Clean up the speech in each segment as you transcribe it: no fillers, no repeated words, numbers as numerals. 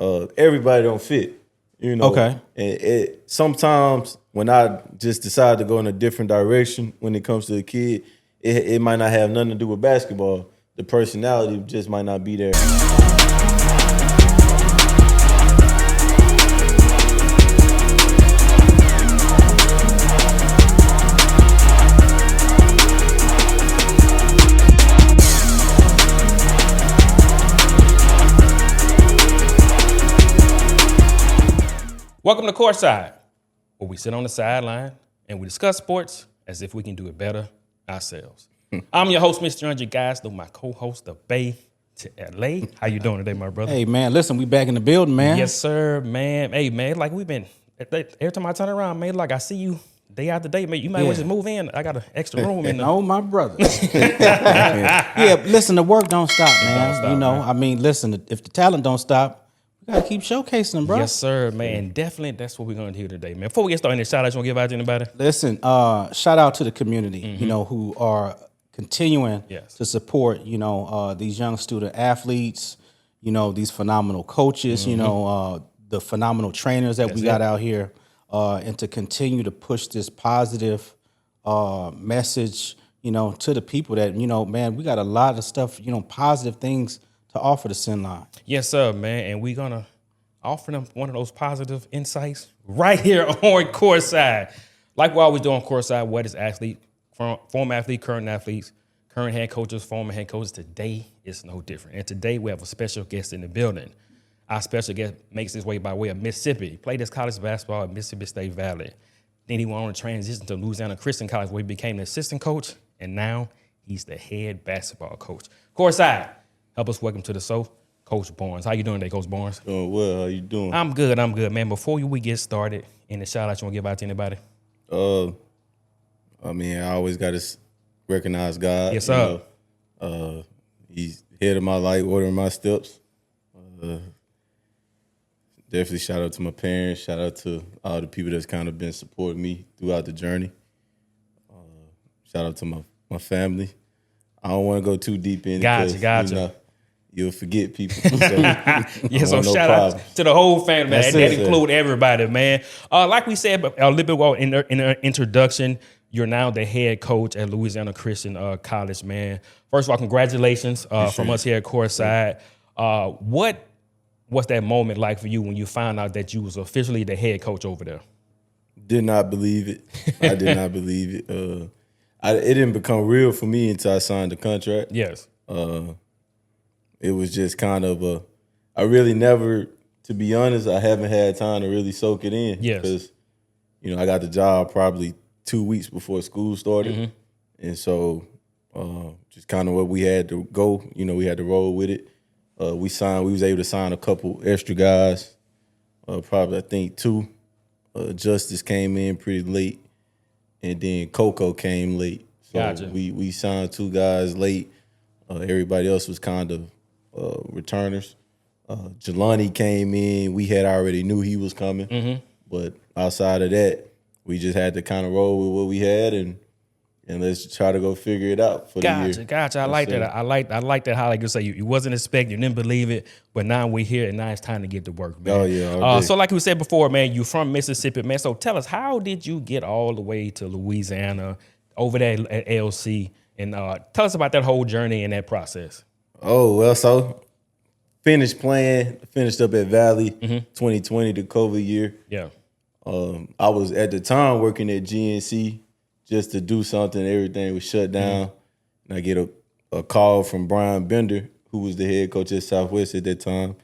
everybody don't fit. Okay. And sometimes when I just decide to go in a different direction when it comes to a kid, it might not have nothing to do with basketball. The personality just might not be there. Welcome to CourtSide, where we sit on the sideline and we discuss sports as if we can do it better ourselves. I'm your host, Mr. Andre Guys, though my co-host, the Bay to LA. How you doing today, my brother? Hey, man, listen, we back in the building, man. Yes, sir, man. Hey, man, like we've been, every time I turn around, man, like I see you day after day, man, you might well just move in. I got an extra room in there. Oh, my brother. Yeah, listen, the work don't stop, man. Don't stop, man. I mean, listen, if the talent don't stop, we got to keep showcasing them, bro. Yes, sir, man. Definitely, that's what we're going to do today, man. Before we get started, any shout-outs you want to give out to anybody? Listen, shout out to the community, who are continuing to support, these young student athletes, these phenomenal coaches, the phenomenal trainers that we got out here, and to continue to push this positive message, to the people that, man, we got a lot of stuff, positive things to offer the Sin Line. Yes, sir, man. And we're going to offer them one of those positive insights right here on CourtSide. Like we always do on CourtSide, what is athlete, former athlete, current athletes, current head coaches, former head coaches. Today is no different. And today we have a special guest in the building. Our special guest makes his way by way of Mississippi. He played his college basketball at Mississippi State Valley. Then he went on to transition to Louisiana Christian College, where he became the assistant coach. And now he's the head basketball coach. CourtSide, help us welcome to the show, Coach Barnes. How you doing today, Coach Barnes? Doing well. How you doing? I'm good, man. Before we get started, any shout-outs you want to give out to anybody? I always got to recognize God. Yes, sir. He's head of my life, ordering my steps. Definitely shout out to my parents. Shout out to all the people that's kind of been supporting me throughout the journey. Shout out to my family. I don't want to go too deep in it. Gotcha. You'll forget people. So shout out to the whole family, man. That include everybody, man. Like we said a little bit ago in the introduction, you're now the head coach at Louisiana Christian College, man. First of all, congratulations from us here at CourtSide. What was that moment like for you when you found out that you was officially the head coach over there? Did not believe it. I did not believe it. It didn't become real for me until I signed the contract. Yes. It was just kind of I really never, to be honest, I haven't had time to really soak it in. Yes. Because, I got the job probably 2 weeks before school started. Mm-hmm. And so just kind of what we had to go, we had to roll with it. We was able to sign a couple extra guys, probably I think 2. Justice came in pretty late, and then Coco came late. So gotcha. we signed 2 guys late. Everybody else was kind of returners. Jelani came in. We had already knew he was coming. Mm-hmm. But outside of that, we just had to kind of roll with what we had and let's try to go figure it out for the year. Gotcha. I like that. I like that. How like you say you wasn't expecting, you didn't believe it, but now we're here and now it's time to get to work, man. Oh yeah. So like we said before, man, you from Mississippi, man. So tell us, how did you get all the way to Louisiana, over there at LC, and tell us about that whole journey and that process. Oh well, so finished up at Valley, 2020, the COVID year. Yeah. I was at the time working at GNC. Just to do something, everything was shut down. And I get a call from Brian Bender, who was the head coach at Southwest at that time.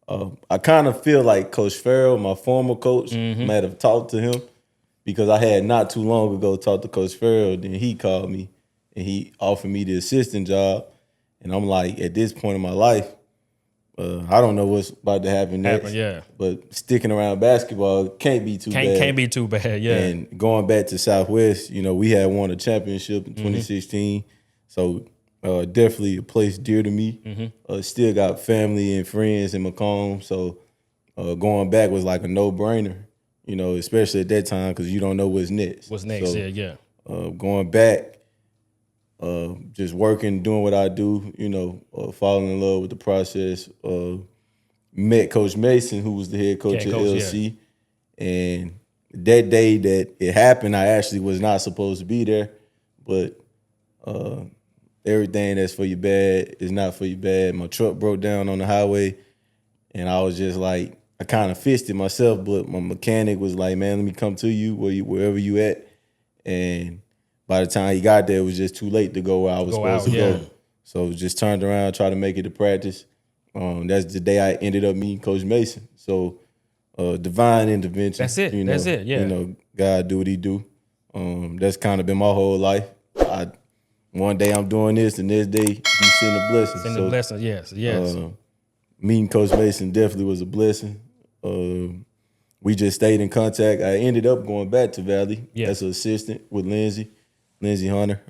I kind of feel like Coach Farrell, my former coach, might have talked to him because I had not too long ago talked to Coach Farrell. Then he called me and he offered me the assistant job. And I'm like, at this point in my life, I don't know what's about to happen next. But sticking around basketball can't be too bad. Can't be too bad, yeah. And going back to Southwest, we had won a championship in 2016. So definitely a place dear to me. Still got family and friends in Macomb. So going back was like a no-brainer, especially at that time because you don't know what's next. What's next, so, going back, just working, doing what I do, falling in love with the process. met Coach Mason, who was the head coach at LC. Yeah. And that day that it happened, I actually was not supposed to be there. But everything that's for your bad is not for your bad. My truck broke down on the highway, and I was just like, I kind of fixed it myself, but my mechanic was like, man, let me come to you wherever you at. And by the time he got there, it was just too late to go where I was supposed to go. So just turned around, tried to make it to practice. That's the day I ended up meeting Coach Mason. So divine intervention. That's it. That's it. Yeah. You know, God do what he do. That's kind of been my whole life. One day I'm doing this, and next day he send a blessing. Send a blessing. Yes. Meeting Coach Mason definitely was a blessing. We just stayed in contact. I ended up going back to Valley as an assistant with Lindsey Hunter,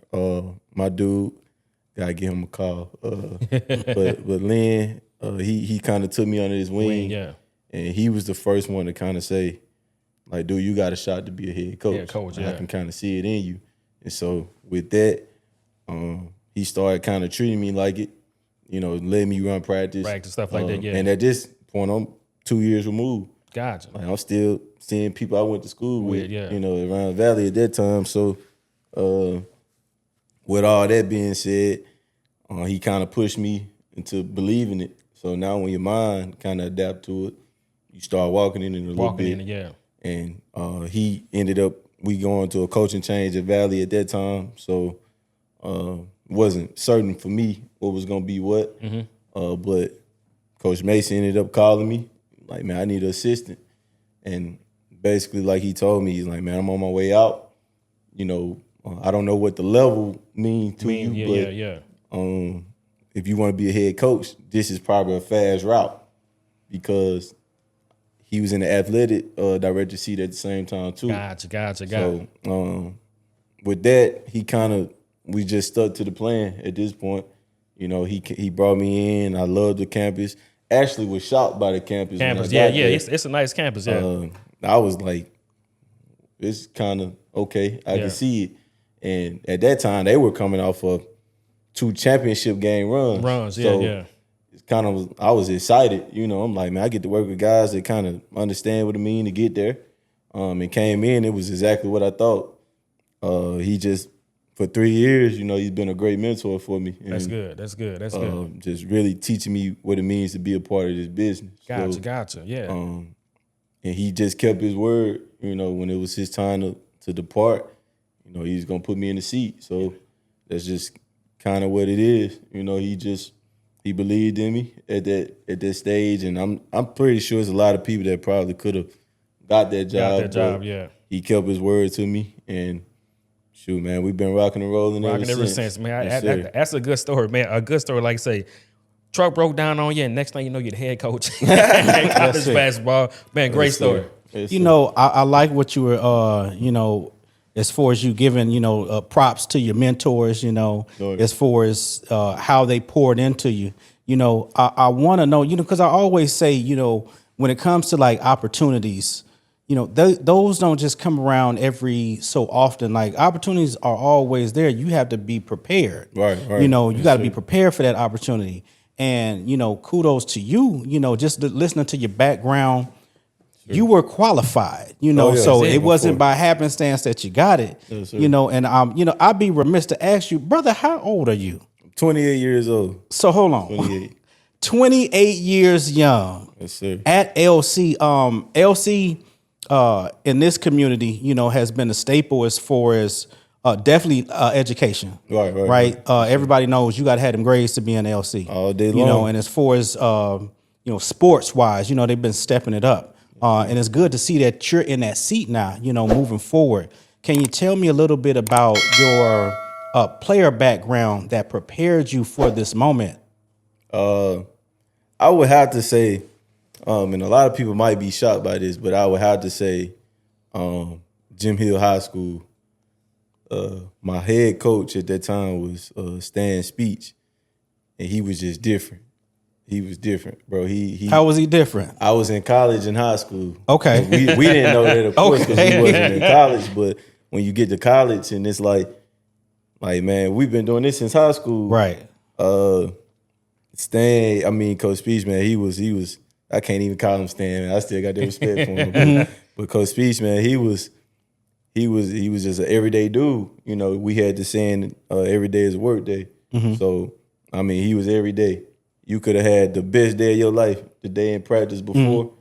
my dude. Gotta give him a call. But Lynn, he kind of took me under his wing, and he was the first one to kind of say, like, dude, you got a shot to be a head coach. I can kind of see it in you. And so with that, he started kind of treating me like it, you know, letting me run practice, stuff like that. Yeah. And at this point, I'm 2 years removed. Gotcha. Like, I'm still seeing people I went to school with, you know, around Valley at that time. So with all that being said, he kind of pushed me into believing it. So now when your mind kind of adapt to it, you start walking in it a little bit. And he ended up, we going to a coaching change at Valley at that time. So wasn't certain for me what was going to be what. But Coach Mason ended up calling me. Like, man, I need an assistant. And basically, like he told me, he's like, man, I'm on my way out. You know, I don't know what the level means to you, but if you want to be a head coach, this is probably a fast route, because he was in the athletic director seat at the same time too. Gotcha. So with that, we just stuck to the plan at this point. You know, he brought me in. I loved the campus. Actually was shocked by the campus. It's a nice campus. I was like, it's kind of okay. I can see it. And at that time, they were coming off of 2 championship game runs. It's kind of, I was excited. You know, I'm like, man, I get to work with guys that kind of understand what it means to get there. And came in, it was exactly what I thought. He just, for 3 years, you know, he's been a great mentor for me. And, That's good. Just really teaching me what it means to be a part of this business. Gotcha. Yeah. And he just kept his word. You know, when it was his time to depart, you know, he's gonna put me in the seat. So that's just kind of what it is. You know, he believed in me at that stage, and I'm pretty sure there's a lot of people that probably could have got that job. He kept his word to me, and shoot, man, we've been rocking and rolling ever since, man. That's a good story, man. A good story, like say, truck broke down on you, and next thing you know, you're the head coach. College basketball, man. Great story. You know, I like what you were, you know, as far as you giving, you know, props to your mentors, you know, as far as how they poured into you. You know, I want to know, you know, because I always say, you know, when it comes to like opportunities, you know, those don't just come around every so often. Like, opportunities are always there. You have to be prepared. Right. You know, you got to be prepared for that opportunity. And, you know, kudos to you, you know, just listening to your background. Sure. You were qualified, you know, so it wasn't by happenstance that you got it, you know, and you know, I'd be remiss to ask you, brother, how old are you? 28 years old. So hold on. 28. 28 years young. Yes, sir. At LC. LC in this community, you know, has been a staple as far as definitely education. Right. Everybody knows you got to have them grades to be in LC. All day long. You know, and as far as, you know, sports wise, you know, they've been stepping it up. And it's good to see that you're in that seat now, you know, moving forward. Can you tell me a little bit about your player background that prepared you for this moment? I would have to say, and a lot of people might be shocked by this, but I would have to say Jim Hill High School. My head coach at that time was Stan Speech, and he was just different. He was different, bro. How was he different? I was in college and high school. Okay. We didn't know that, of course, because we wasn't in college. But when you get to college and it's like, man, we've been doing this since high school. Right. Coach Speech, man, he was I can't even call him Stan. I still got the respect for him. But Coach Speech, man, he was just an everyday dude. You know, we had the saying, every day is a work day. So, I mean, he was every day. You could have had the best day of your life, the day in practice before,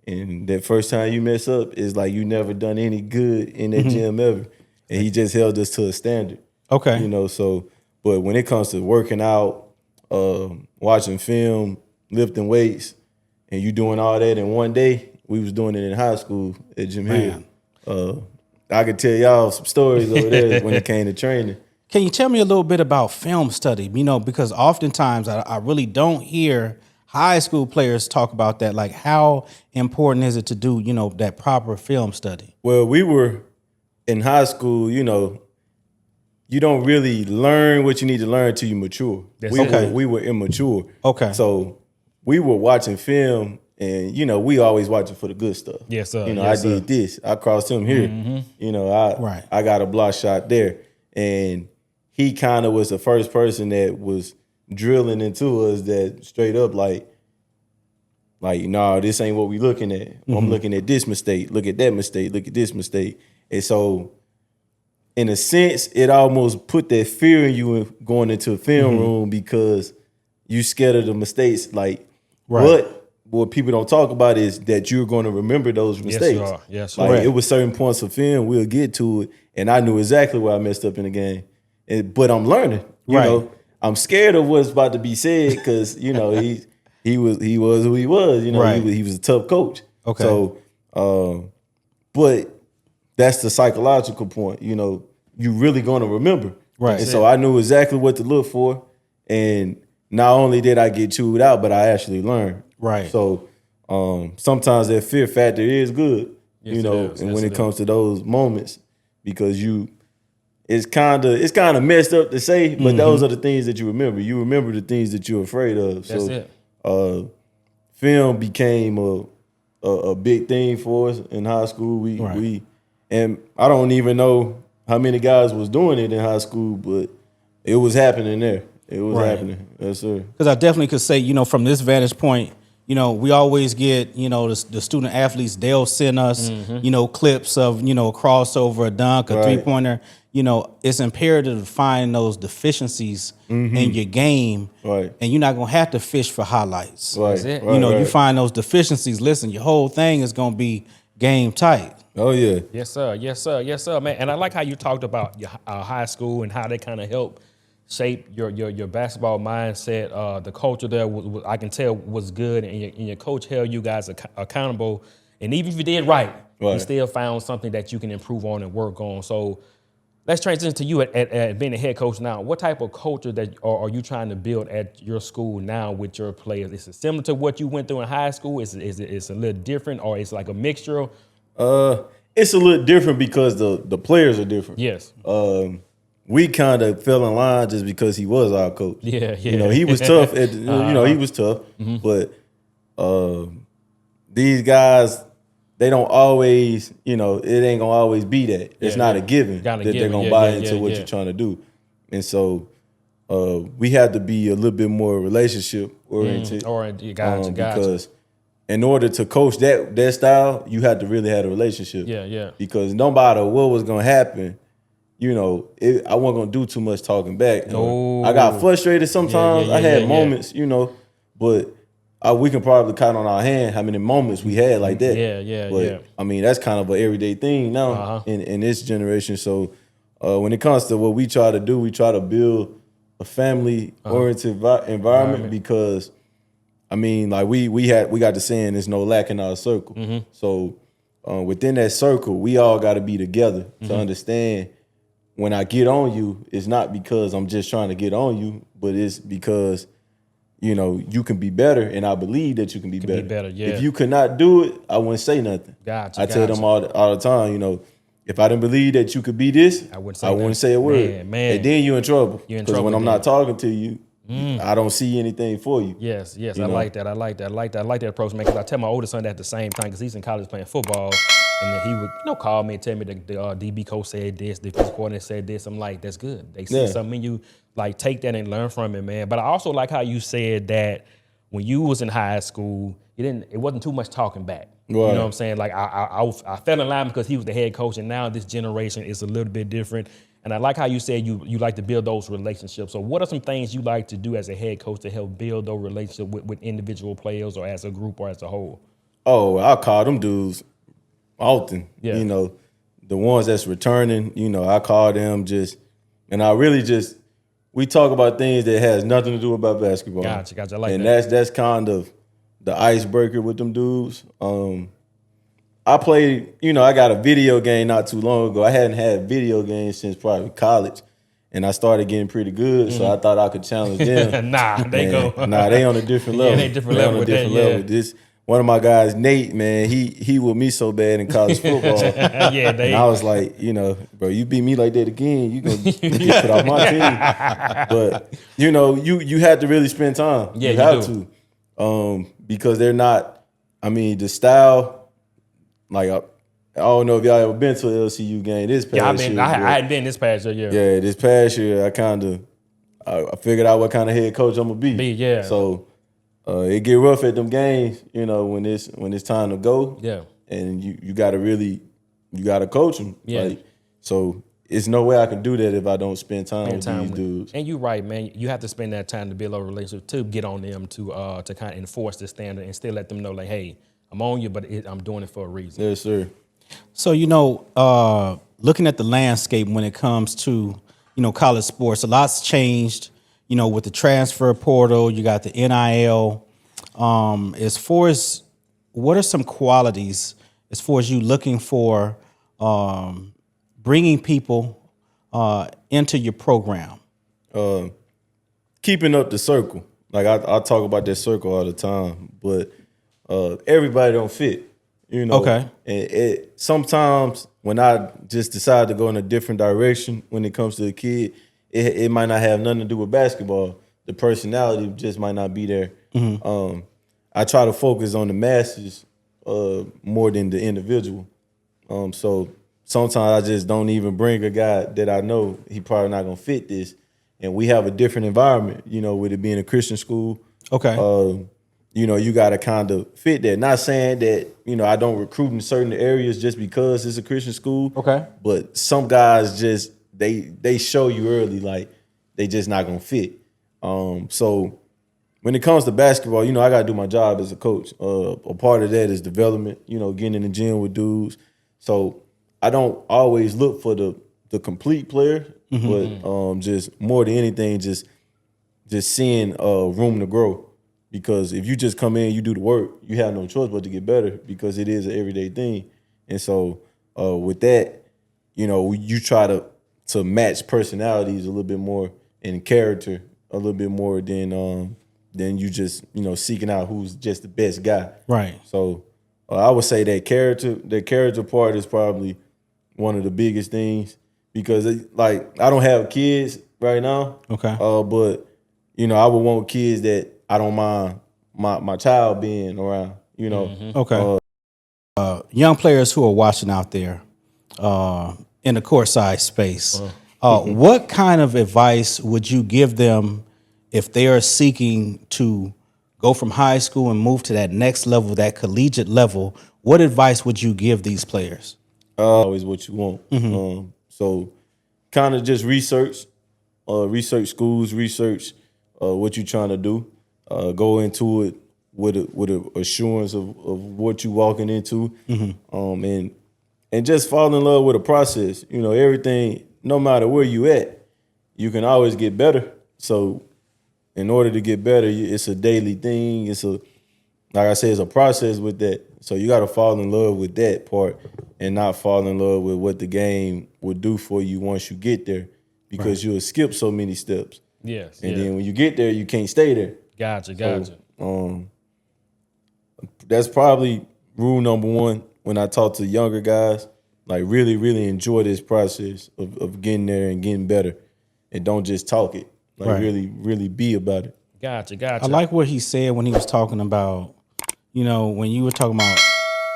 and that first time you mess up is like you never done any good in that gym ever. And he just held us to a standard. Okay. You know, so, but when it comes to working out, watching film, lifting weights, and you doing all that in one day, we was doing it in high school at Jim Hill. I could tell y'all some stories over there when it came to training. Can you tell me a little bit about film study? You know, because oftentimes I really don't hear high school players talk about that. Like, how important is it to do, you know, that proper film study? Well, we were in high school, you know, you don't really learn what you need to learn till you mature. We were immature. Okay. So we were watching film, and, you know, we always watching for the good stuff. Yes, sir. You know, yes, I did this. I crossed him here. You know, I got a block shot there. And he kind of was the first person that was drilling into us that straight up like, nah, this ain't what we looking at. I'm looking at this mistake. Look at that mistake. Look at this mistake. And so, in a sense, it almost put that fear in you going into a film room because you scared of the mistakes. Like, what people don't talk about is that you're going to remember those mistakes. Yes, yes, like, it was certain points of film, we'll get to it, and I knew exactly where I messed up in the game. But I'm learning. You know, I'm scared of what's about to be said because, you know, he was who he was. You know, he was a tough coach. Okay. So, but that's the psychological point. You know, you really going to remember. Right. And so I knew exactly what to look for. And not only did I get chewed out, but I actually learned. Right. So sometimes that fear factor is good. Yes, you know, and when it comes to those moments, because it's kind of messed up to say, but those are the things that you remember. You remember the things that you're afraid of. That's so it. Film became a big thing for us in high school. We and I don't even know how many guys was doing it in high school, but it was happening there. It was happening. Yes, sir. Because I definitely could say, you know, from this vantage point, you know, we always get, you know, the student athletes, they'll send us, you know, clips of, you know, a crossover, a dunk, a three-pointer. You know, it's imperative to find those deficiencies in your game. Right. And you're not going to have to fish for highlights. Right. That's it. You know, you find those deficiencies. Listen, your whole thing is going to be game tight. Oh, yeah. Yes, sir. Yes, sir. Yes, sir, man. And I like how you talked about your high school and how they kind of help shape your basketball mindset. The culture there, was, I can tell, was good, and your coach held you guys accountable. And even if you did right, you still found something that you can improve on and work on. So let's transition to you at being a head coach now. What type of culture that are you trying to build at your school now with your players? Is it similar to what you went through in high school? Is it a little different, or it's like a mixture? It's a little different because the players are different. Yes. We kind of fell in line just because he was our coach. Yeah. You know, he was tough. You know, he was tough. But these guys, they don't always, you know, it ain't going to always be that. It's not a given that they're going to buy into what you're trying to do. And so we had to be a little bit more relationship oriented. Because in order to coach that style, you had to really have a relationship. Yeah. Because no matter what was going to happen, you know, I wasn't going to do too much talking back. No. I got frustrated sometimes. I had moments, you know, but we can probably count on our hand how many moments we had like that. But, I mean, that's kind of an everyday thing now in this generation. So when it comes to what we try to do, we try to build a family-oriented environment because, I mean, like we got the saying, there's no lack in our circle. So within that circle, we all got to be together to understand when I get on you, it's not because I'm just trying to get on you, but it's because, you know, you can be better, and I believe that you can be better. If you could not do it, I wouldn't say nothing. Gotcha. I tell them all the time, you know, if I didn't believe that you could be this, I wouldn't say a word. Man. And then you're in trouble. Because when I'm not talking to you, I don't see anything for you. Yes. I like that. I like that approach, man, because I tell my older son that at the same time because he's in college playing football. And then he would, you know, call me and tell me the DB coach said this, the defensive coordinator said this. I'm like, that's good. They see something in you. Like, take that and learn from it, man. But I also like how you said that when you was in high school, it wasn't too much talking back. Right. You know what I'm saying? Like I fell in line because he was the head coach, and now this generation is a little bit different. And I like how you said you like to build those relationships. So what are some things you like to do as a head coach to help build those relationships with individual players or as a group or as a whole? Oh, I call them dudes often. Yeah. You know, the ones that's returning, you know, I call them and I really we talk about things that has nothing to do about basketball. Gotcha. I like and that. that's kind of the icebreaker with them dudes. I played, you know, I got a video game not too long ago. I hadn't had video games since probably college, and I started getting pretty good, so I thought I could challenge them. They on a different level. Yeah, they different level with that, yeah. This one of my guys, Nate, man, he with me so bad in college football. And I was like, you know, bro, you beat me like that again, you gonna get put off my team. But you know, you have to really spend time. Yeah, you have to, because they're not. I mean, the style. Like I don't know if y'all ever been to an LCU game this past year. I hadn't been this past year. Yeah, this past year I figured out what kind of head coach I'm gonna be. Yeah. So it get rough at them games, you know, when it's time to go. Yeah. And you gotta coach them. Yeah. Like, so it's no way I can do that if I don't spend time with these dudes. And you're right, man. You have to spend that time to build a relationship, to get on them, to kind of enforce the standard and still let them know, like, hey, I'm on you, but I'm doing it for a reason. Yes, sir. So, you know, looking at the landscape when it comes to, you know, college sports, a lot's changed, you know, with the transfer portal, you got the NIL. As far as what are some qualities as far as you looking for bringing people into your program? Keeping up the circle. Like I talk about that circle all the time, but everybody don't fit, you know. Okay. And sometimes when I just decide to go in a different direction when it comes to a kid, it might not have nothing to do with basketball. The personality just might not be there. Mm-hmm. I try to focus on the masses more than the individual. So sometimes I just don't even bring a guy that I know he probably not gonna fit this. And we have a different environment, you know, with it being a Christian school. Okay. You know, you got to kind of fit that. Not saying that, you know, I don't recruit in certain areas just because it's a Christian school. Okay. But some guys just, they show you early, like, they just not going to fit. So when it comes to basketball, you know, I got to do my job as a coach. A part of that is development, you know, getting in the gym with dudes. So I don't always look for the complete player, but just more than anything, just seeing room to grow. Because if you just come in, you do the work, you have no choice but to get better because it is an everyday thing. And so with that, you know, you try to match personalities a little bit more and character a little bit more than you just, you know, seeking out who's just the best guy. Right. So I would say that character part is probably one of the biggest things because, like, I don't have kids right now. Okay. But, you know, I would want kids that I don't mind my child being around, you know. Mm-hmm. Okay. Young players who are watching out there in the courtside space, what kind of advice would you give them if they are seeking to go from high school and move to that next level, that collegiate level? What advice would you give these players? Always what you want. Mm-hmm. So kind of just research schools, research what you're trying to do. Go into it with a assurance of what you walking into, and just fall in love with the process. You know, everything, no matter where you at, you can always get better. So, in order to get better, it's a daily thing. It's like I said, it's a process with that. So you got to fall in love with that part, and not fall in love with what the game will do for you once you get there, because you'll skip so many steps. Yes. And then when you get there, you can't stay there. Gotcha. So, that's probably rule number one when I talk to younger guys. Like, really, really enjoy this process of getting there and getting better, and don't just talk it. Like, really, really be about it. Gotcha. I like what he said when he was talking about, you know, when you were talking about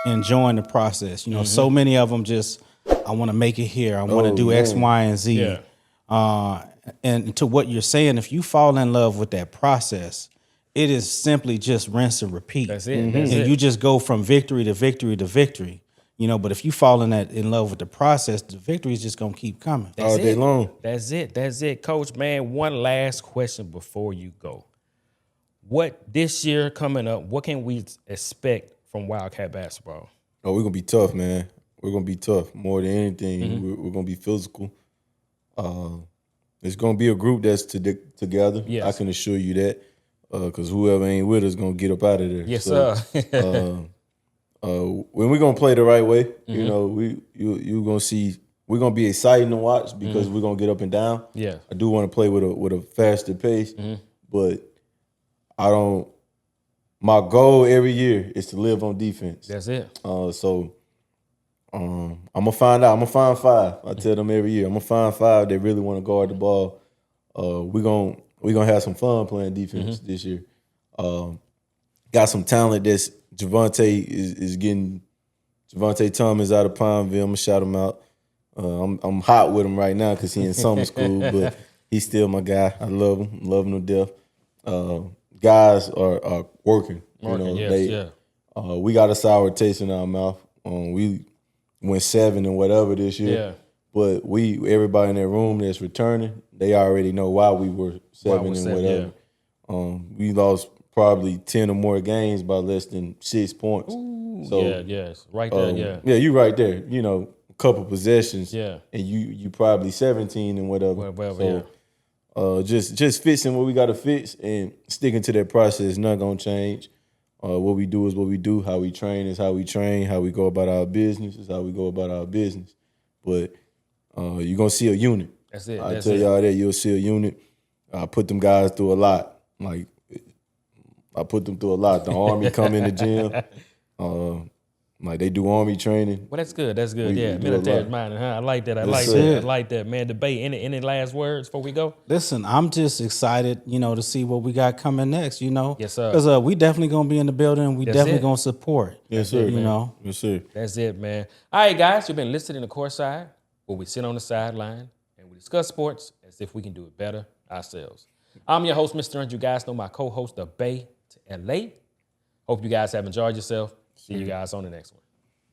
enjoying the process. You know, so many of them just, I want to make it here. I want to do X, Y, and Z. Yeah. And to what you're saying, if you fall in love with that process, it is simply just rinse and repeat. That's it. That's And it. you just go from victory to victory to victory. But if you fall in love with the process, the victory is just gonna keep coming all day long. That's it, Coach. Man, one last question before you go. What this year coming up? What can we expect from Wildcat basketball? Oh, we're gonna be tough, man. We're gonna be tough more than anything. We're gonna be physical. It's gonna be a group that's together. Yes. I can assure you that. Because whoever ain't with us gonna get up out of there. Yes, so, sir. when we're gonna play the right way, you gonna see we're gonna be exciting to watch because we're gonna get up and down. Yeah. I do want to play with a faster pace, but I don't. My goal every year is to live on defense. That's it. So I'm gonna find out. I'm gonna find 5. I tell them every year. I'm gonna find 5 that really want to guard the ball. We're gonna have some fun playing defense this year. Got some talent that's Javante is getting. Javante Thomas out of Pineville. I'm gonna shout him out. I'm hot with him right now because he's in summer school, but he's still my guy. I love him. Love him to death. Guys are working. We got a sour taste in our mouth. We went 7 and whatever this year. Yeah. But everybody in that room that's returning, they already know why we were 7 and whatever. Yeah. We lost probably 10 or more games by less than 6 points. Ooh, so yes, right there, yeah, you right there. A couple possessions. Yeah. And you probably 17 and whatever. Well, just fixing what we got to fix and sticking to that process. Not gonna change. What we do is what we do. How we train is how we train. How we go about our business is how we go about our business. But you're gonna see a unit. That's it. I tell y'all that you'll see a unit. I put them guys through a lot. Like I put them through a lot. The Army come in the gym. Like they do Army training. Well, that's good. That's good. Yeah, military minded, huh? I like that. I like that, man. Debate. Any last words before we go? Listen, I'm just excited, to see what we got coming next. Yes, sir. Because we definitely gonna be in the building. We definitely gonna support. Yes, sir. Yes, sir. That's it, man. All right, guys. You've been listening to CourtSide, where we sit on the sideline and we discuss sports as if we can do it better ourselves. I'm your host, Mr. And you guys know my co-host, the Bay to LA. Hope you guys have enjoyed yourself. See you guys on the next one.